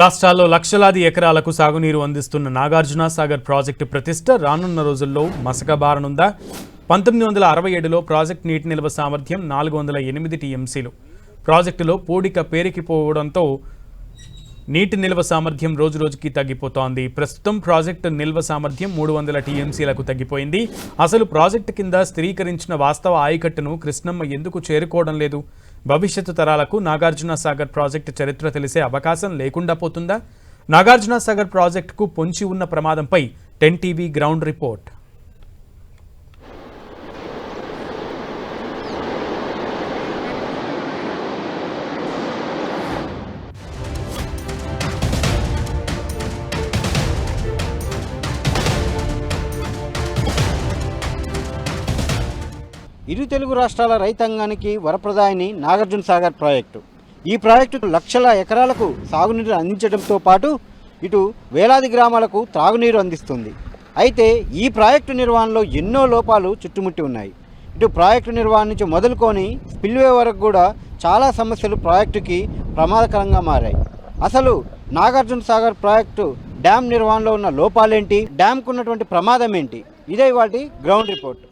రాష్ట్రాల్లో లక్షలాది ఎకరాలకు సాగునీరు అందిస్తున్న నాగార్జున సాగర్ ప్రాజెక్టు ప్రతిష్ట రానున్న రోజుల్లో మసకబారనుందా? 1967లో ప్రాజెక్టు నీటి నిల్వ సామర్థ్యం 408 టీఎంసీలు. ప్రాజెక్టులో పూడిక పేరుకుపోవడంతో నీటి నిల్వ సామర్థ్యం రోజురోజుకి తగ్గిపోతోంది. ప్రస్తుతం ప్రాజెక్టు నిల్వ సామర్థ్యం 300 టీఎంసీలకు తగ్గిపోయింది. అసలు ప్రాజెక్టు కింద స్థిరీకరించిన వాస్తవ ఆయకట్టును కృష్ణమ్మ ఎందుకు చేరుకోవడం లేదు? భవిష్యత్తు తరాలకు నాగార్జున సాగర్ ప్రాజెక్టు చరిత్ర తెలిసే అవకాశం లేకుండా పోతుందా? నాగార్జున సాగర్ ప్రాజెక్టుకు పొంచి ఉన్న ప్రమాదంపై 10 టీవీ గ్రౌండ్ రిపోర్ట్. ఇరు తెలుగు రాష్ట్రాల రైతాంగానికి వరప్రదాయిని నాగార్జున సాగర్ ప్రాజెక్టు. ఈ ప్రాజెక్టు లక్షల ఎకరాలకు సాగునీరు అందించడంతో పాటు ఇటు వేలాది గ్రామాలకు త్రాగునీరు అందిస్తుంది. అయితే ఈ ప్రాజెక్టు నిర్వహణలో ఎన్నో లోపాలు చుట్టుముట్టి ఉన్నాయి. ఇటు ప్రాజెక్టు నిర్వహణ నుంచి మొదలుకొని స్పిల్వే వరకు కూడా చాలా సమస్యలు ప్రాజెక్టుకి ప్రమాదకరంగా మారాయి. అసలు నాగార్జున సాగర్ ప్రాజెక్టు డ్యామ్ నిర్వహణలో ఉన్న లోపాలేంటి, డ్యామ్కు ఉన్నటువంటి ప్రమాదం ఏంటి, ఇదే వాటి గ్రౌండ్ రిపోర్ట్.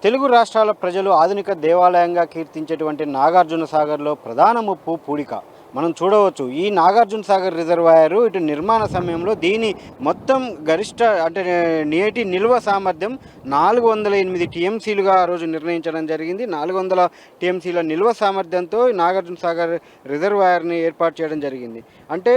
తెలుగు రాష్ట్రాల ప్రజలు ఆధునిక దేవాలయంగా కీర్తించేటువంటి నాగార్జున సాగర్లో ప్రధాన ముప్పు పూడిక. మనం చూడవచ్చు, ఈ నాగార్జున సాగర్ రిజర్వాయర్ ఇటు నిర్మాణ సమయంలో దీని మొత్తం గరిష్ట అంటే నీటి నిల్వ సామర్థ్యం 408 టీఎంసీలుగా ఆ రోజు నిర్ణయించడం జరిగింది. 400 టీఎంసీల నిల్వ సామర్థ్యంతో నాగార్జున సాగర్ రిజర్వాయర్ని ఏర్పాటు చేయడం జరిగింది. అంటే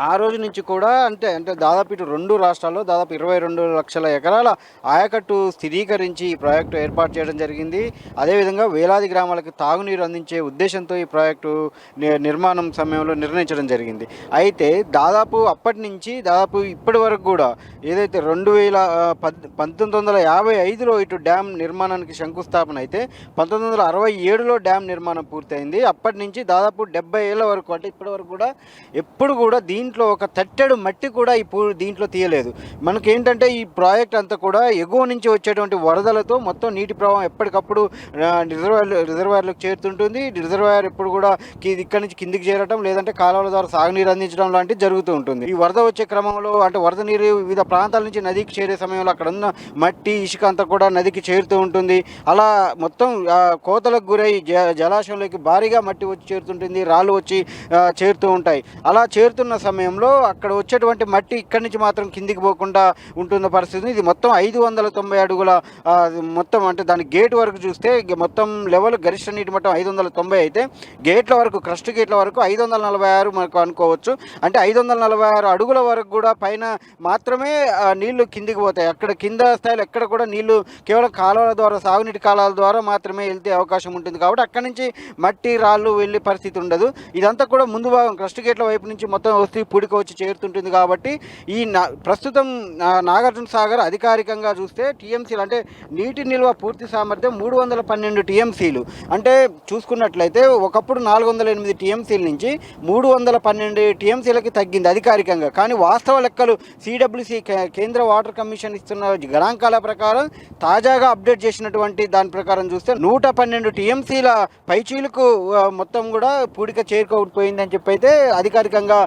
ఆ రోజు నుంచి కూడా అంటే దాదాపు ఇటు రెండు రాష్ట్రాల్లో దాదాపు 22 లక్షల ఎకరాల ఆయకట్టు స్థిరీకరించి ఈ ప్రాజెక్టు ఏర్పాటు చేయడం జరిగింది. అదేవిధంగా వేలాది గ్రామాలకు తాగునీరు అందించే ఉద్దేశంతో ఈ ప్రాజెక్టు నిర్మాణం సమయంలో నిర్ణయించడం జరిగింది. అయితే దాదాపు అప్పటి నుంచి దాదాపు ఇప్పటి వరకు కూడా ఏదైతే 1955లో ఇటు డ్యామ్ నిర్మాణానికి శంకుస్థాపన అయితే 1967లో డ్యామ్ నిర్మాణం పూర్తయింది. అప్పటి నుంచి దాదాపు 70 ఏళ్ళ వరకు అంటే ఇప్పటి వరకు కూడా ఎప్పుడు కూడా దీంట్లో ఒక తట్టెడు మట్టి కూడా దీంట్లో తీయలేదు. మనకేంటంటే ఈ ప్రాజెక్ట్ అంతా కూడా ఎగువ నుంచి వచ్చేటువంటి వరదలతో మొత్తం నీటి ప్రవాహం ఎప్పటికప్పుడు రిజర్వాయర్లకు చేరుతుంటుంది. రిజర్వాయర్ ఎప్పుడు కూడా ఇక్కడి నుంచి కిందికి చేరటం లేదంటే కాలువల ద్వారా సాగునీరు అందించడం లాంటివి జరుగుతూ ఉంటుంది. ఈ వరద వచ్చే క్రమంలో అంటే వరద నీరు వివిధ ప్రాంతాల నుంచి నదికి చేరే సమయంలో అక్కడ ఉన్న మట్టి ఇసుక అంతా కూడా నదికి చేరుతూ ఉంటుంది. అలా మొత్తం కోతలకు గురై జలాశయంలోకి భారీగా మట్టి వచ్చి చేరుతుంటుంది, రాళ్ళు వచ్చి చేరుతూ ఉంటాయి. అలా చేరుతున్న సమయంలో అక్కడ వచ్చేటువంటి మట్టి ఇక్కడి నుంచి మాత్రం కిందికి పోకుండా ఉంటున్న పరిస్థితి. ఇది మొత్తం 590 అడుగుల మొత్తం అంటే దాని గేట్ వరకు చూస్తే మొత్తం లెవెల్ గరిష్ట నీటి మట్టం 590 అయితే గేట్ల వరకు క్రస్ట్ గేట్ల వరకు 546 మనకు అనుకోవచ్చు. అంటే 546 అడుగుల వరకు కూడా పైన మాత్రమే నీళ్లు కిందికి పోతాయి. అక్కడ కింద స్థాయిలో ఎక్కడ కూడా నీళ్లు కేవలం కాలువల ద్వారా సాగునీటి కాలాల ద్వారా మాత్రమే వెళ్తే అవకాశం ఉంటుంది. కాబట్టి అక్కడి నుంచి మట్టి రాళ్ళు వెళ్ళే పరిస్థితి ఉండదు. ఇదంతా కూడా ముందు భాగం క్రస్ట్ గేట్ల వైపు నుంచి మొత్తం వస్తే పూడిక వచ్చి చేరుతుంటుంది. కాబట్టి ఈ ప్రస్తుతం నాగార్జున సాగర్ అధికారికంగా చూస్తే టీఎంసీలు అంటే నీటి నిల్వ పూర్తి సామర్థ్యం 312 టీఎంసీలు. అంటే చూసుకున్నట్లయితే ఒకప్పుడు 408 టీఎంసీల నుంచి 312 టీఎంసీలకి తగ్గింది అధికారికంగా. కానీ వాస్తవ లెక్కలు సిడబ్ల్యూసి కేంద్ర వాటర్ కమిషన్ ఇస్తున్న గణాంకాల ప్రకారం తాజాగా అప్డేట్ చేసినటువంటి దాని ప్రకారం చూస్తే 112 టీఎంసీల పైచీలకు మొత్తం కూడా పూడిక చేరుకోకపోయిందని చెప్పి అయితే అధికారికంగా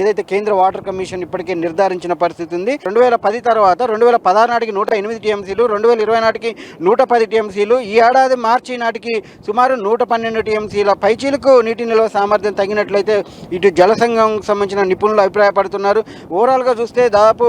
ఏదైతే కేంద్ర వాటర్ కమిషన్ ఇప్పటికే నిర్ధారించిన పరిస్థితి ఉంది. 2010 తర్వాత 2016 నాటికి 108 టీఎంసీలు, 2020 నాటికి 110 టీఎంసీలు, ఈ ఏడాది మార్చి నాటికి సుమారు 112 టీఎంసీల పైచీలకు నీటి నిల్వ సామర్థ్యం తగ్గినట్లయితే ఇటు జలసంఘం సంబంధించిన నిపుణులు అభిప్రాయపడుతున్నారు. ఓవరాల్గా చూస్తే దాదాపు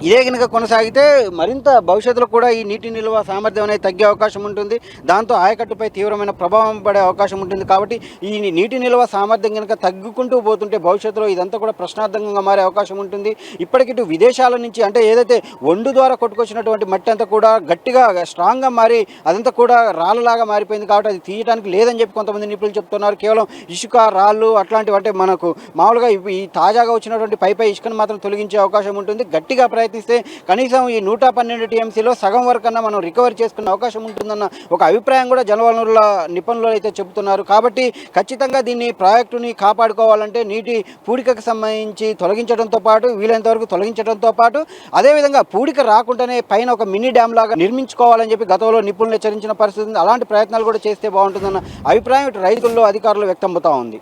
ఇదే కనుక కొనసాగితే మరింత భవిష్యత్తులో కూడా ఈ నీటి నిల్వ సామర్థ్యం అనేది తగ్గే అవకాశం ఉంటుంది. దాంతో ఆయకట్టుపై తీవ్రమైన ప్రభావం పడే అవకాశం ఉంటుంది. కాబట్టి ఈ నీటి నిల్వ సామర్థ్యం కనుక తగ్గుకుంటూ పోతుంటే భవిష్యత్తులో ఇదంతా కూడా ప్రశ్నార్థకంగా మారే అవకాశం ఉంటుంది. ఇప్పటికిటు విదేశాల నుంచి అంటే ఏదైతే ఒండు ద్వారా కొట్టుకొచ్చినటువంటి మట్టి అంతా కూడా గట్టిగా స్ట్రాంగ్గా మారి అదంతా కూడా రాళ్ళలాగా మారిపోయింది. కాబట్టి అది తీయడానికి లేదని చెప్పి కొంతమంది నిపుణులు చెప్తున్నారు. కేవలం ఇసుక రాళ్ళు అట్లాంటివి అంటే మనకు మామూలుగా ఈ తాజాగా వచ్చినటువంటి పై ఇసుకను మాత్రం తొలగించే అవకాశం ఉంటుంది. గట్టిగా ప్రయత్నిస్తే కనీసం ఈ 112 టీఎంసీలో సగం వరకన్నా మనం రికవర్ చేసుకునే అవకాశం ఉంటుందన్న ఒక అభిప్రాయం కూడా జలవనరుల నిపుణులు అయితే చెబుతున్నారు. కాబట్టి ఖచ్చితంగా దీన్ని ప్రాజెక్టుని కాపాడుకోవాలంటే నీటి పూడికకు సంబంధించి తొలగించడంతో పాటు వీలైనంత వరకు తొలగించడంతో పాటు అదేవిధంగా పూడిక రాకుండానే పైన ఒక మినీ డ్యామ్ లాగా నిర్మించుకోవాలని చెప్పి గతంలో నిపుణులు హెచ్చరించిన పరిస్థితి ఉంది. అలాంటి ప్రయత్నాలు కూడా చేస్తే బాగుంటుందన్న అభిప్రాయం ఇటు రైతుల్లో అధికారులు వ్యక్తమవుతా ఉంది.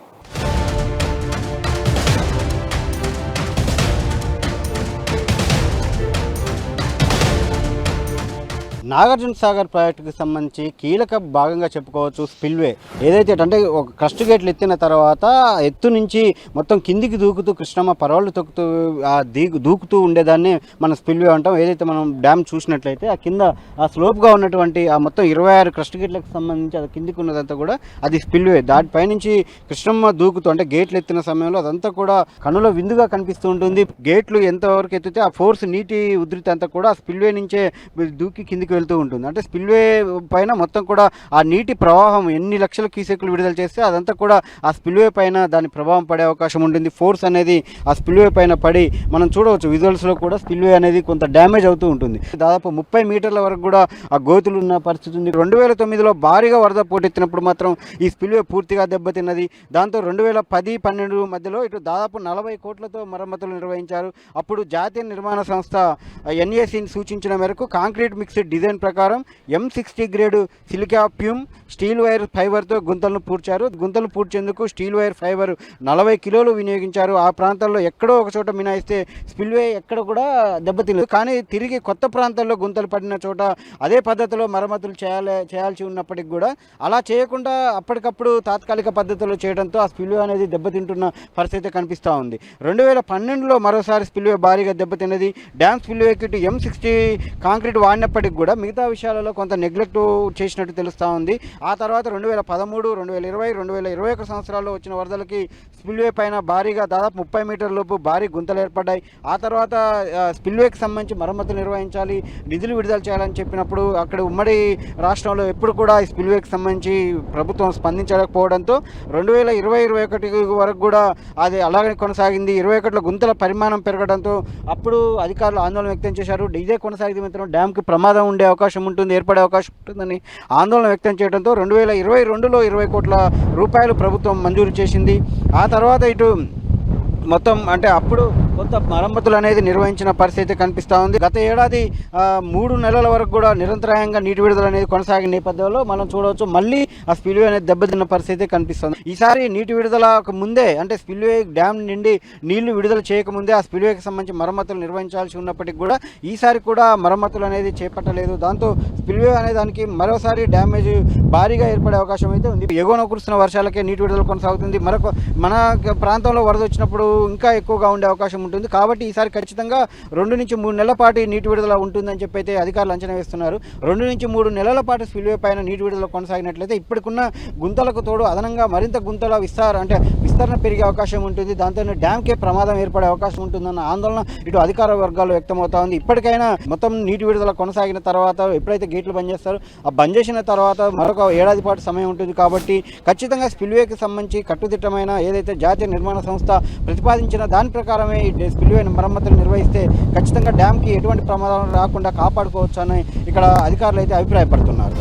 నాగార్జున సాగర్ ప్రాజెక్టుకి సంబంధించి కీలక భాగంగా చెప్పుకోవచ్చు స్పిల్వే. ఏదైతే అంటే ఒక క్రస్ట్ గేట్లు ఎత్తిన తర్వాత ఎత్తు నుంచి మొత్తం కిందికి దూకుతూ కృష్ణమ్మ పరవళ్ళు తొక్కుతూ దూకుతూ ఉండేదాన్ని మనం స్పిల్వే అంటాం. ఏదైతే మనం డ్యామ్ చూసినట్లయితే ఆ కింద ఆ స్లోప్గా ఉన్నటువంటి ఆ మొత్తం 26 క్రస్ట్ గేట్లకు సంబంధించి అది కిందికి ఉన్నదంతా కూడా అది స్పిల్వే. దాటిపై నుంచి కృష్ణమ్మ దూకుతూ అంటే గేట్లు ఎత్తిన సమయంలో అదంతా కూడా కనుల విందుగా కనిపిస్తూ ఉంటుంది. గేట్లు ఎంతవరకు ఎత్తితే ఆ ఫోర్స్ నీటి ఉధృతి అంతా కూడా ఆ స్పిల్వే నుంచే దూకి కిందికి వెళ్తూ ఉంటుంది. అంటే స్పిల్వే పైన మొత్తం కూడా ఆ నీటి ప్రవాహం ఎన్ని లక్షల క్యూసెక్లు విడుదల చేస్తే అదంతా కూడా ఆ స్పిల్వే పైన దాని ప్రభావం పడే అవకాశం ఉంటుంది. ఫోర్స్ అనేది ఆ స్పిల్వే పైన పడి మనం చూడవచ్చు విజువల్స్లో కూడా స్పిల్వే అనేది కొంత డ్యామేజ్ అవుతూ ఉంటుంది. దాదాపు 30 మీటర్ల వరకు కూడా ఆ గోతులు ఉన్న పరిస్థితి ఉంది. 2009లో భారీగా వరద పోటెత్తినప్పుడు మాత్రం ఈ స్పిల్వే పూర్తిగా దెబ్బతిన్నది. దాంతో 2010-12 మధ్యలో ఇటు దాదాపు 40 కోట్లతో మరమ్మతులు నిర్వహించారు. అప్పుడు జాతీయ నిర్మాణ సంస్థ ఎన్ఏసీని సూచించిన మేరకు కాంక్రీట్ మిక్స్డ్ డిజైన్ ప్రకారం M60 grade silica fume steel wire ఫైబర్తో గుంతలను పూడ్చారు. గుంతలు పూడ్చేందుకు స్టీల్ వైర్ ఫైబర్ 40 కిలోలు వినియోగించారు. ఆ ప్రాంతాల్లో ఎక్కడో ఒక చోట మినాయిస్తే స్పిల్వే ఎక్కడ కూడా దెబ్బతినలేదు. కానీ తిరిగి కొత్త ప్రాంతాల్లో గుంతలు పడిన చోట అదే పద్ధతిలో మరమ్మతులు చేయాల్సి ఉన్నప్పటికీ కూడా అలా చేయకుండా అప్పటికప్పుడు తాత్కాలిక పద్ధతిలో చేయడంతో ఆ స్పిల్వే అనేది దెబ్బతింటున్న పరిస్థితి కనిపిస్తూ ఉంది. 2012లో మరోసారి స్పిల్వే భారీగా దెబ్బతిన్నది. డ్యామ్ స్పిల్వేకి M60 కాంక్రీట్ వాడినప్పటికి కూడా మిగతా విషయాలలో కొంత నెగ్లెక్ట్ చేసినట్టు తెలుస్తూ ఉంది. ఆ తర్వాత 2013, 2020, 2021 సంవత్సరాల్లో వచ్చిన వరదలకి స్పిల్వే పైన భారీగా దాదాపు 30 మీటర్ల లోపు భారీ గుంతలు ఏర్పడ్డాయి. ఆ తర్వాత స్పిల్వేకి సంబంధించి మరమ్మతులు నిర్వహించాలి, నిధులు విడుదల చేయాలని చెప్పినప్పుడు అక్కడ ఉమ్మడి రాష్ట్రంలో ఎప్పుడు కూడా ఈ స్పిల్వేకి సంబంధించి ప్రభుత్వం స్పందించకపోవడంతో 2020-21 వరకు కూడా అది అలాగే కొనసాగింది. 21లో గుంతల పరిమాణం పెరగడంతో అప్పుడు అధికారులు ఆందోళన వ్యక్తం చేశారు. ఇదే కొనసాగితే మాత్రం డ్యామ్కి ప్రమాదం ఉండే అవకాశం ఉంటుంది, ఏర్పడే అవకాశం ఉంటుందని ఆందోళన వ్యక్తం చేయడంతో 2022లో 20 కోట్ల రూపాయలు ప్రభుత్వం మంజూరు చేసింది. ఆ తర్వాత ఇటు మొత్తం అంటే అప్పుడు కొంత మరమ్మతులు అనేది నిర్వహించిన పరిస్థితి కనిపిస్తూ ఉంది. గత ఏడాది 3 నెలల వరకు కూడా నిరంతరాయంగా నీటి విడుదల అనేది కొనసాగిన నేపథ్యంలో మనం చూడవచ్చు మళ్ళీ ఆ స్పిల్వే అనేది దెబ్బతిన్న పరిస్థితి కనిపిస్తుంది. ఈసారి నీటి విడుదల ముందే అంటే స్పిల్వే డ్యామ్ నుండి నీళ్లు విడుదల చేయకముందే ఆ స్పిల్వేకి సంబంధించి మరమ్మతులు నిర్వహించాల్సి ఉన్నప్పటికీ కూడా ఈసారి కూడా మరమ్మతులు అనేది చేపట్టలేదు. దాంతో స్పిల్వే అనే దానికి మరోసారి డ్యామేజ్ భారీగా ఏర్పడే అవకాశం అయితే ఉంది. ఎగువన కురుస్తున్న వర్షాలకే నీటి విడుదల కొనసాగుతుంది. మన ప్రాంతంలో వరద వచ్చినప్పుడు ఇంకా ఎక్కువగా ఉండే అవకాశం ఉంటుంది. కాబట్టి ఈసారి ఖచ్చితంగా 2 నుంచి 3 నెలల పాటు నీటి విడుదల ఉంటుందని చెప్పి అయితే అధికారులు అంచనా వేస్తున్నారు. 2 నుంచి 3 నెలల పాటు స్పిల్వే పైన నీటి విడుదల కొనసాగినట్లయితే ఇప్పటికున్న గుంతలకు తోడు అదనంగా మరింత గుంతల విస్తరణ పెరిగే అవకాశం ఉంటుంది. దాంతో డ్యామ్కే ప్రమాదం ఏర్పడే అవకాశం ఉంటుందన్న ఆందోళన ఇటు అధికార వర్గాల్లో వ్యక్తమవుతా ఉంది. ఇప్పటికైనా మొత్తం నీటి విడుదల కొనసాగిన తర్వాత ఎప్పుడైతే గేట్లు బంద్ చేస్తారో ఆ బంద్ చేసిన తర్వాత మరొక ఏడాది పాటు సమయం ఉంటుంది. కాబట్టి ఖచ్చితంగా స్పిల్వేకి సంబంధించి కట్టుదిట్టమైన ఏదైతే జాతీయ నిర్మాణ సంస్థ ప్రతిపాదించిన దాని ప్రకారమే స్పిల్వే మరమ్మతులు నిర్వహిస్తే ఖచ్చితంగా డ్యామ్కి ఎటువంటి ప్రమాదం రాకుండా కాపాడుకోవచ్చు అని ఇక్కడ అధికారులు అయితే అభిప్రాయపడుతున్నారు.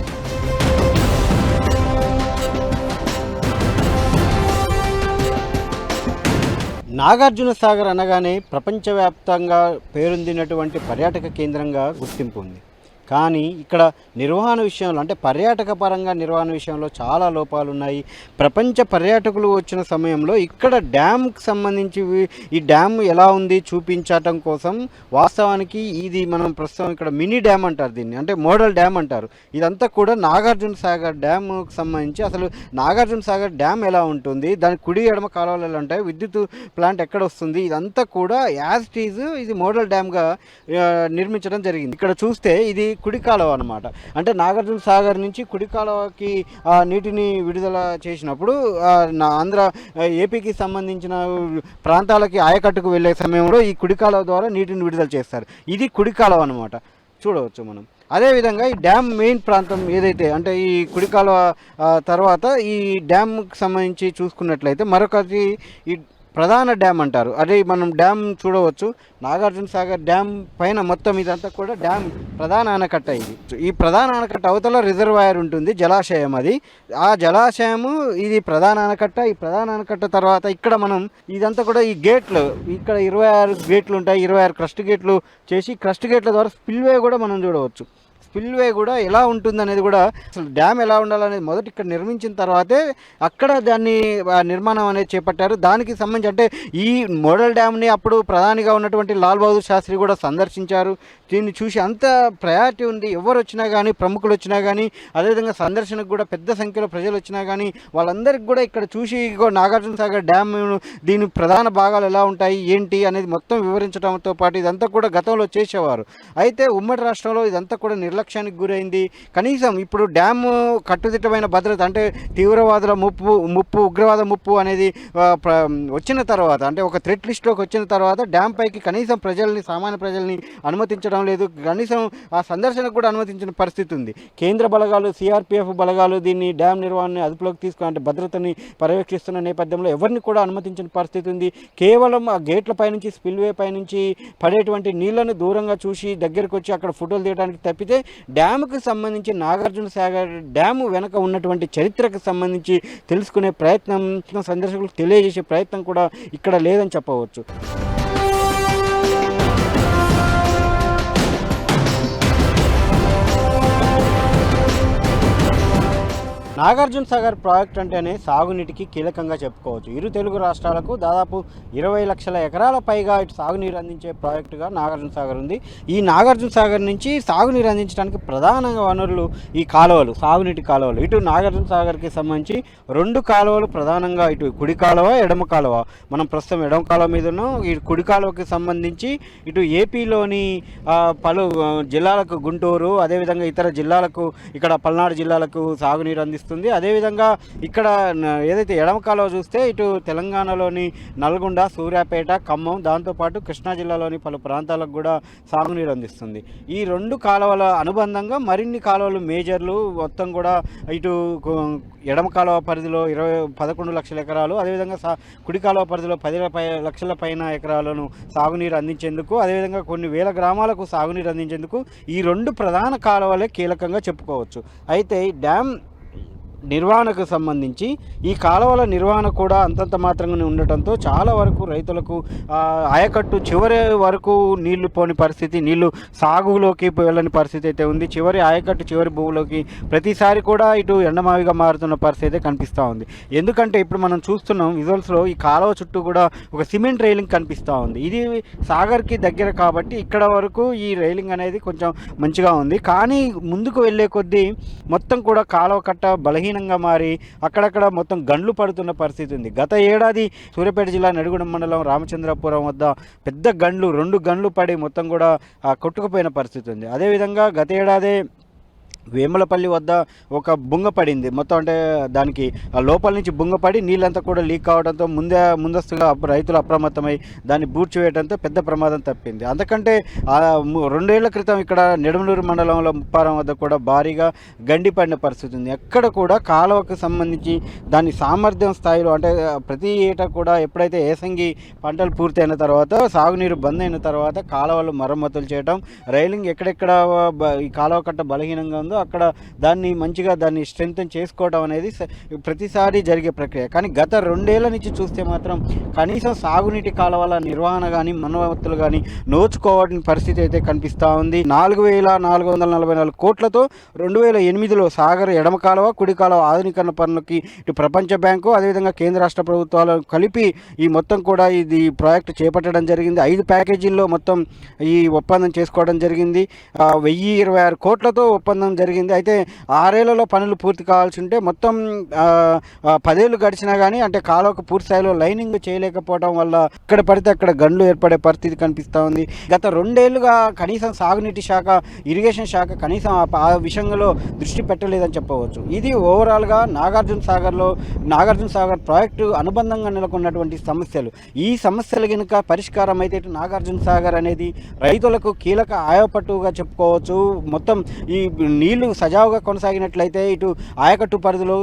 నాగార్జున సాగర్ అనగానే ప్రపంచవ్యాప్తంగా పేరొందినటువంటి పర్యాటక కేంద్రంగా గుర్తింపు ఉంది. కానీ ఇక్కడ నిర్వహణ విషయంలో అంటే పర్యాటక పరంగా నిర్వహణ విషయంలో చాలా లోపాలు ఉన్నాయి. ప్రపంచ పర్యాటకులు వచ్చిన సమయంలో ఇక్కడ డ్యామ్కి సంబంధించి ఈ డ్యామ్ ఎలా ఉంది చూపించటం కోసం వాస్తవానికి ఇది మనం ప్రస్తుతం ఇక్కడ మినీ డ్యామ్ అంటారు, దీన్ని అంటే మోడల్ డ్యామ్ అంటారు. ఇదంతా కూడా నాగార్జున సాగర్ డ్యామ్కి సంబంధించి అసలు నాగార్జున సాగర్ డ్యామ్ ఎలా ఉంటుంది, దాని కుడి ఎడమ కాలువలు ఎలా ఉంటాయి, విద్యుత్ ప్లాంట్ ఎక్కడ వస్తుంది, ఇదంతా కూడా యాజ్ ఇట్ ఈజ్ ఇది మోడల్ డ్యామ్గా నిర్మించడం జరిగింది. ఇక్కడ చూస్తే ఇది కుడి కాలువ అనమాట. అంటే నాగార్జున సాగర్ నుంచి కుడి కాలువకి నీటిని విడుదల చేసినప్పుడు ఏపీకి సంబంధించిన ప్రాంతాలకి ఆయకట్టుకు వెళ్ళే సమయంలో ఈ కుడి కాలువ ద్వారా నీటిని విడుదల చేస్తారు. ఇది కుడి కాలువ అనమాట, చూడవచ్చు మనం. అదేవిధంగా ఈ డ్యామ్ మెయిన్ ప్రాంతం ఏదైతే అంటే ఈ కుడి కాలువ తర్వాత ఈ డ్యామ్కి సంబంధించి చూసుకున్నట్లయితే మరొకటి ఈ ప్రధాన డ్యామ్ అంటారు. అదే మనం డ్యామ్ చూడవచ్చు, నాగార్జున సాగర్ డ్యామ్ పైన మొత్తం ఇదంతా కూడా డ్యామ్ ప్రధాన ఆనకట్ట. ఈ ప్రధాన ఆనకట్ట అవతల రిజర్వాయర్ ఉంటుంది, జలాశయం. అది ఆ జలాశయము ఇది ప్రధాన ఆనకట్ట. ఈ ప్రధాన ఆనకట్ట తర్వాత ఇక్కడ మనం ఇదంతా కూడా ఈ గేట్లు, ఇక్కడ 26 గేట్లు ఉంటాయి, 26 క్రస్ట్ గేట్లు చేసి క్రస్ట్ గేట్ల ద్వారా స్పిల్వే కూడా మనం చూడవచ్చు. స్పిల్వే కూడా ఎలా ఉంటుంది అనేది కూడా, అసలు డ్యామ్ ఎలా ఉండాలనేది మొదటి ఇక్కడ నిర్మించిన తర్వాతే అక్కడ దాన్ని నిర్మాణం అనేది చేపట్టారు. దానికి సంబంధించి అంటే ఈ మోడల్ డ్యామ్ని అప్పుడు ప్రధానిగా ఉన్నటువంటి లాల్ బహదూర్ శాస్త్రి కూడా సందర్శించారు. దీన్ని చూసి అంత ప్రయారిటీ ఉంది. ఎవరు వచ్చినా కానీ, ప్రముఖులు వచ్చినా కానీ, అదేవిధంగా సందర్శనకు కూడా పెద్ద సంఖ్యలో ప్రజలు వచ్చినా కానీ వాళ్ళందరికీ కూడా ఇక్కడ చూసి నాగార్జున సాగర్ డ్యామ్ దీని ప్రధాన భాగాలు ఎలా ఉంటాయి ఏంటి అనేది మొత్తం వివరించడంతో పాటు ఇదంతా కూడా గతంలో చేసేవారు. అయితే ఉమ్మడి రాష్ట్రంలో ఇదంతా కూడా నిర్లక్ష్యానికి గురైంది. కనీసం ఇప్పుడు డ్యామ్ కట్టుదిట్టమైన భద్రత అంటే తీవ్రవాదుల ముప్పు ఉగ్రవాద ముప్పు అనేది వచ్చిన తర్వాత, అంటే ఒక థ్రెట్ లిస్ట్లోకి వచ్చిన తర్వాత డ్యామ్ పైకి కనీసం సామాన్య ప్రజల్ని అనుమతించడం లేదు. కనీసం ఆ సందర్శనకు కూడా అనుమతించిన పరిస్థితి ఉంది. కేంద్ర బలగాలు, సిఆర్పిఎఫ్ బలగాలు దీన్ని డ్యామ్ నిర్వహణని అదుపులోకి తీసుకుని అంటే భద్రతని పర్యవేక్షిస్తున్న నేపథ్యంలో ఎవరిని కూడా అనుమతించిన పరిస్థితి ఉంది. కేవలం ఆ గేట్ల పైనుంచి, స్పిల్వే పైనుంచి పడేటువంటి నీళ్లను దూరంగా చూసి దగ్గరకు వచ్చి అక్కడ ఫోటోలు తీయడానికి తప్పితే డ్యాముకు సంబంధించి, నాగార్జున సాగర్ డ్యాము వెనక ఉన్నటువంటి చరిత్రకు సంబంధించి తెలుసుకునే ప్రయత్నం, సందర్శకులకు తెలియజేసే ప్రయత్నం కూడా ఇక్కడ లేదని చెప్పవచ్చు. నాగార్జున సాగర్ ప్రాజెక్ట్ అంటేనే సాగునీటికి కీలకంగా చెప్పుకోవచ్చు. ఇరు తెలుగు రాష్ట్రాలకు దాదాపు 20 లక్షల ఎకరాల పైగా ఇటు సాగునీరు అందించే ప్రాజెక్టుగా నాగార్జున సాగర్ ఉంది. ఈ నాగార్జున సాగర్ నుంచి సాగునీరు అందించడానికి ప్రధాన వనరులు ఈ కాలువలు, సాగునీటి కాలువలు. ఇటు నాగార్జున సాగర్కి సంబంధించి 2 కాలువలు ప్రధానంగా, ఇటు కుడి కాలువ, ఎడమ కాలువ. మనం ప్రస్తుతం ఎడమ కాలువ మీద ఉన్నాం. ఈ కుడి కాలువకి సంబంధించి ఇటు ఏపీలోని పలు జిల్లాలకు, గుంటూరు అదేవిధంగా ఇతర జిల్లాలకు, ఇక్కడ పల్నాడు జిల్లాలకు సాగునీరు అందిస్తుంది. అదేవిధంగా ఇక్కడ ఏదైతే ఎడమ కాలువ చూస్తే ఇటు తెలంగాణలోని నల్గొండ, సూర్యాపేట, ఖమ్మం, దాంతోపాటు కృష్ణా జిల్లాలోని పలు ప్రాంతాలకు కూడా సాగునీరు అందిస్తుంది. ఈ 2 కాలువల అనుబంధంగా మరిన్ని కాలువలు, మేజర్లు మొత్తం కూడా ఇటు ఎడమ కాలువ పరిధిలో 11 లక్షల ఎకరాలు, అదేవిధంగా కుడి కాలువ పరిధిలో 10 లక్షల పైన ఎకరాలను సాగునీరు అందించేందుకు, అదేవిధంగా కొన్ని వేల గ్రామాలకు సాగునీరు అందించేందుకు ఈ 2 ప్రధాన కాలువలే కీలకంగా చెప్పుకోవచ్చు. అయితే ఈ డ్యామ్ నిర్వహణకు సంబంధించి ఈ కాలువల నిర్వహణ కూడా అంతంత మాత్రంగానే ఉండటంతో చాలా వరకు రైతులకు ఆయకట్టు చివరి వరకు నీళ్లు పోని పరిస్థితి, నీళ్లు సాగులోకి వెళ్ళని పరిస్థితి అయితే ఉంది. చివరి ఆయకట్టు చివరి భూమిలోకి ప్రతిసారి కూడా ఇటు ఎండమావిగా మారుతున్న పరిస్థితి అయితే కనిపిస్తూ ఉంది. ఎందుకంటే ఇప్పుడు మనం చూస్తున్నాం విజువల్స్లో ఈ కాలువ చుట్టూ కూడా ఒక సిమెంట్ రైలింగ్ కనిపిస్తూ ఉంది. ఇది సాగర్కి దగ్గర కాబట్టి ఇక్కడ వరకు ఈ రైలింగ్ అనేది కొంచెం మంచిగా ఉంది. కానీ ముందుకు వెళ్ళే కొద్దీ మొత్తం కూడా కాలువ కట్ట బలహీనంగా మారి అక్కడక్కడ మొత్తం గండ్లు పడుతున్న పరిస్థితి ఉంది. గత ఏడాది సూర్యాపేట జిల్లా నడిగూడెం మండలం రామచంద్రపురం వద్ద పెద్ద గండ్లు, 2 గండ్లు పడి మొత్తం కూడా కొట్టుకుపోయిన పరిస్థితి ఉంది. అదేవిధంగా గత ఏడాదే వేములపల్లి వద్ద ఒక బుంగ పడింది. మొత్తం అంటే దానికి లోపల నుంచి బుంగ పడి నీళ్ళంతా కూడా లీక్ కావడంతో ముందస్తుగా రైతులు అప్రమత్తమై దాన్ని బూడ్చివేయడంతో పెద్ద ప్రమాదం తప్పింది. అందుకంటే 2 ఏళ్ల క్రితం ఇక్కడ నెడమలూరు మండలంలో ముప్పారం వద్ద కూడా భారీగా గండి పడిన పరిస్థితి ఉంది. ఎక్కడ కూడా కాలువకు సంబంధించి దాని సామర్థ్యం స్థాయిలో, అంటే ప్రతి ఏటా కూడా ఎప్పుడైతే ఏసంగి పంటలు పూర్తయిన తర్వాత, సాగునీరు బంద్ అయిన తర్వాత కాలువలు మరమ్మతులు చేయడం, రైలింగ్ ఎక్కడెక్కడ ఈ కాలువ కట్ట బలహీనంగా ఉందో అక్కడ దాన్ని స్ట్రెంగ్తన్ చేసుకోవడం అనేది ప్రతిసారి జరిగే ప్రక్రియ. కానీ గత 2 ఏళ్ల నుంచి చూస్తే మాత్రం కనీసం సాగునీటి కాలువల నిర్వహణ కానీ, మరమ్మతులు కానీ నోచుకోవని పరిస్థితి అయితే కనిపిస్తూ ఉంది. 4,444 కోట్లతో 2008లో సాగర్ ఎడమ కాలువ, కుడి కాలువ ఆధునీకరణ పనులకి ఇటు ప్రపంచ బ్యాంకు, అదేవిధంగా కేంద్ర రాష్ట్ర ప్రభుత్వాలు కలిపి ఈ మొత్తం కూడా ఇది ప్రాజెక్టు చేపట్టడం జరిగింది. 5 ప్యాకేజీల్లో మొత్తం ఈ ఒప్పందం చేసుకోవడం జరిగింది. 1,026 కోట్లతో ఒప్పందం జరిగింది. అయితే 6 ఏళ్లలో పనులు పూర్తి కావాల్సి ఉంటే మొత్తం 10 ఏళ్ళు గడిచినా కానీ అంటే కాలువకు పూర్తి స్థాయిలో లైనింగ్ చేయలేకపోవడం వల్ల ఇక్కడ పడితే అక్కడ గండ్లు ఏర్పడే పరిస్థితి కనిపిస్తూ ఉంది. గత 2 ఏళ్లుగా కనీసం సాగునీటి శాఖ, ఇరిగేషన్ శాఖ కనీసం ఆ విషయంలో దృష్టి పెట్టలేదని చెప్పవచ్చు. ఇది ఓవరాల్గా నాగార్జున సాగర్ ప్రాజెక్టు అనుబంధంగా నెలకొన్నటువంటి సమస్యలు. ఈ సమస్యలు కనుక పరిష్కారం అయితే నాగార్జున సాగర్ అనేది రైతులకు కీలక ఆయపట్టుగా చెప్పుకోవచ్చు. మొత్తం ఈ నీళ్లు సజావుగా కొనసాగినట్లయితే ఇటు ఆయకట్టు పరిధిలో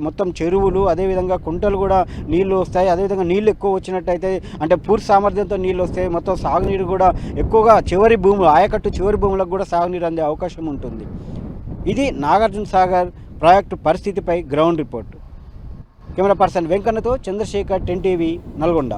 మొత్తం చెరువులు అదేవిధంగా కుంటలు కూడా నీళ్లు వస్తాయి. అదేవిధంగా నీళ్లు ఎక్కువ వచ్చినట్టయితే అంటే పూర్తి సామర్థ్యంతో నీళ్ళు వస్తాయి. మొత్తం సాగునీరు కూడా ఎక్కువగా చివరి భూములు ఆయకట్టు చివరి భూములకు కూడా సాగునీరు అందే అవకాశం ఉంటుంది. ఇది నాగార్జున సాగర్ ప్రాజెక్టు పరిస్థితిపై గ్రౌండ్ రిపోర్ట్. కెమెరా పర్సన్ వెంకన్నతో చంద్రశేఖర్, 10 టీవీ, నల్గొండ.